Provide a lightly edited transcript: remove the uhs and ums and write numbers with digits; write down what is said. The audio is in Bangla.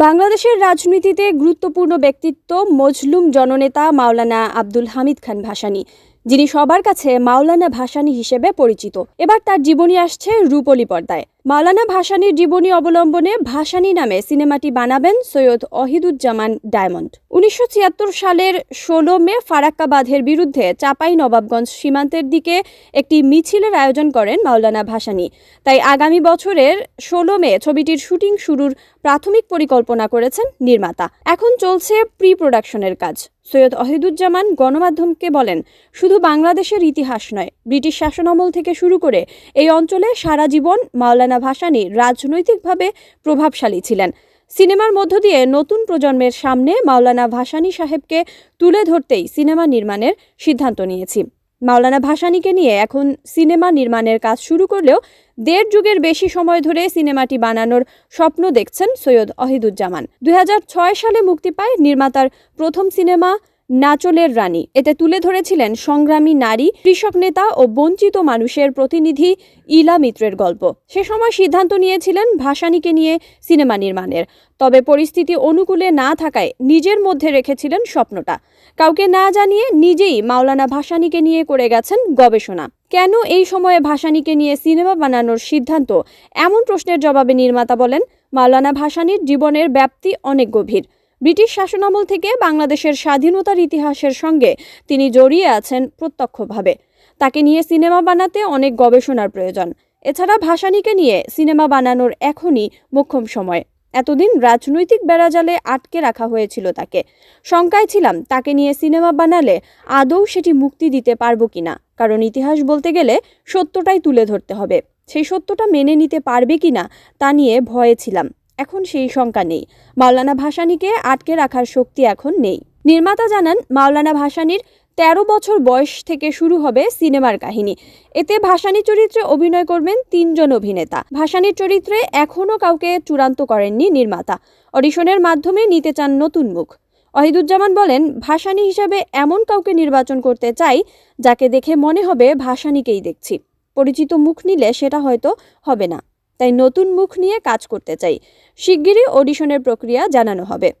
বাংলাদেশের রাজনীতিতে গুরুত্বপূর্ণ ব্যক্তিত্ব মজলুম জননেতা মাওলানা আব্দুল হামিদ খান ভাসানী, যিনি সবার কাছে মাওলানা ভাসানী হিসেবে পরিচিত। এবার তার জীবনী আসছে রূপলী পর্দায়। মাওলানা ভাসানীর জীবনী অবলম্বনে ভাসানী নামে সিনেমাটি বানাবেন সৈয়দ অহিদুজ্জামান ডায়মন্ড। 1976 সালের 16 মে ফারাক্কা বাঁধের বিরুদ্ধে চাঁপাইনবাবগঞ্জ সীমান্তের দিকে একটি মিছিলের আয়োজন করেন মাওলানা ভাসানী। তাই আগামী বছরের 16 মে ছবিটির শুটিং শুরুর প্রাথমিক পরিকল্পনা করেছেন নির্মাতা। এখন চলছে প্রি প্রোডাকশনের কাজ। সৈয়দ অহিদুজ্জামান গণমাধ্যমকে বলেন, শুধু বাংলাদেশের ইতিহাস নয়, ব্রিটিশ শাসনামল থেকে শুরু করে এই অঞ্চলে সারা জীবন মাওলানা ভাসানী রাজনৈতিকভাবে প্রভাবশালী ছিলেন। সিনেমার মধ্য দিয়ে নতুন প্রজন্মের সামনে মাওলানা ভাসানী সাহেবকে তুলে ধরতেই সিনেমা নির্মাণের সিদ্ধান্ত নিয়েছি। মাওলানা ভাসানীকে নিয়ে এখন সিনেমা নির্মাণের কাজ শুরু করলেও 1.5 যুগের বেশি সময় ধরে সিনেমাটি বানানোর স্বপ্ন দেখছেন সৈয়দ অহিদুজ্জামান। 2006 সালে মুক্তি পায় নির্মাতার প্রথম সিনেমা নাচলের রানী। এতে তুলে ধরেছিলেন সংগ্রামী নারী, কৃষক নেতা ও বঞ্চিত মানুষের প্রতিনিধি ইলা মিত্রের গল্প। সে সময় সিদ্ধান্ত নিয়েছিলেন ভাসানীকে নিয়ে সিনেমা নির্মাণের, তবে পরিস্থিতি অনুকূলে না থাকায় নিজের মধ্যে রেখেছিলেন স্বপ্নটা। কাউকে না জানিয়ে নিজেই মাওলানা ভাসানীকে নিয়ে করে গেছেন গবেষণা। কেন এই সময়ে ভাসানীকে নিয়ে সিনেমা বানানোর সিদ্ধান্ত, এমন প্রশ্নের জবাবে নির্মাতা বলেন, মাওলানা ভাসানীর জীবনের ব্যাপ্তি অনেক গভীর। ব্রিটিশ শাসনামল থেকে বাংলাদেশের স্বাধীনতার ইতিহাসের সঙ্গে তিনি জড়িয়ে আছেন প্রত্যক্ষভাবে। তাকে নিয়ে সিনেমা বানাতে অনেক গবেষণার প্রয়োজন। এছাড়া ভাসানীকে নিয়ে সিনেমা বানানোর এখনই মোক্ষম সময়। এতদিন রাজনৈতিক বেড়াজালে আটকে রাখা হয়েছিল তাকে। শঙ্কায় ছিলাম তাকে নিয়ে সিনেমা বানালে আদৌ সেটি মুক্তি দিতে পারবো কিনা, কারণ ইতিহাস বলতে গেলে সত্যটাই তুলে ধরতে হবে। সেই সত্যটা মেনে নিতে পারবে কিনা তা নিয়ে ভয়ে ছিলাম। এখন সেই শঙ্কা নেই। মাওলানা ভাসানীকে আটকে রাখার শক্তি এখন নেই। নির্মাতা জানান, মাওলানা ভাসানীর 13 বছর বয়স থেকে শুরু হবে সিনেমার কাহিনী। এতে ভাসানী চরিত্রে অভিনয় করবেন 3 জন অভিনেতা। ভাসানীর চরিত্রে এখনও কাউকে চূড়ান্ত করেননি নির্মাতা। অডিশনের মাধ্যমে নিতে চান নতুন মুখ। অহিদুজ্জামান বলেন, ভাসানী হিসেবে এমন কাউকে নির্বাচন করতে চাই যাকে দেখে মনে হবে ভাসানীকেই দেখছি। পরিচিত মুখ নিলে সেটা হয়তো হবে না, তাই নতুন মুখ নিয়ে কাজ করতে চাই। শিগগিরই অডিশনের প্রক্রিয়া জানানো হবে।